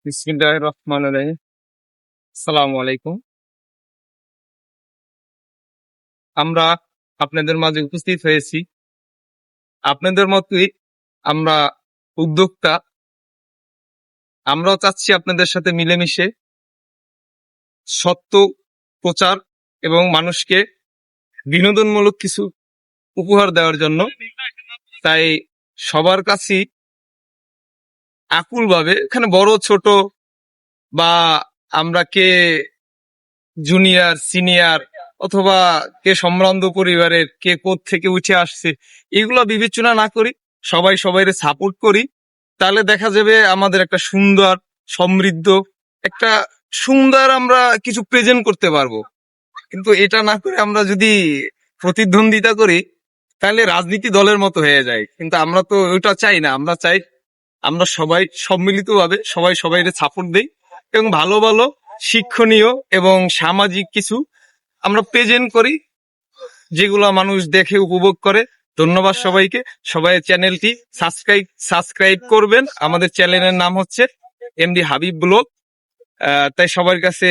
বিসমিল্লাহির রহমানির রহিম। আসসালামু আলাইকুম। আমরা আপনাদের মাঝে উপস্থিত হয়েছি। আপনাদের মতোই আমরা উদ্যোক্তা। আমরাও চাচ্ছি আপনাদের সাথে মিলেমিশে সত্য প্রচার এবং মানুষকে বিনোদনমূলক কিছু উপহার দেওয়ার জন্য। তাই সবার কাছেই আকুলভাবে, এখানে বড় ছোট বা আমরা কে জুনিয়র সিনিয়র অথবা কে সম্ভ্রান্ত পরিবারের, কে থেকে উঠে আসছে, এগুলো বিবেচনা না করি, সবাই সবাইকে সাপোর্ট করি। তাহলে দেখা যাবে আমাদের একটা সুন্দর সমৃদ্ধ একটা সুন্দর আমরা কিছু প্রেজেন্ট করতে পারবো। কিন্তু এটা না করে আমরা যদি প্রতিদ্বন্দ্বিতা করি তাহলে রাজনীতি দলের মতো হয়ে যায়। কিন্তু আমরা তো ওইটা চাই না। আমরা চাই আমরা সবাই সম্মিলিতভাবে সবাই সবাইকে সাপোর্ট দেই এবং ভালো ভালো শিক্ষণীয় এবং সামাজিক কিছু আমরা প্রেজেন্ট করি, যেগুলো মানুষ দেখে উপভোগ করে। ধন্যবাদ সবাইকে। সবাই চ্যানেলটি সাবস্ক্রাইব করবেন। আমাদের চ্যানেলের নাম হচ্ছে এমডি হাবিব ব্লগ। তাই সবার কাছে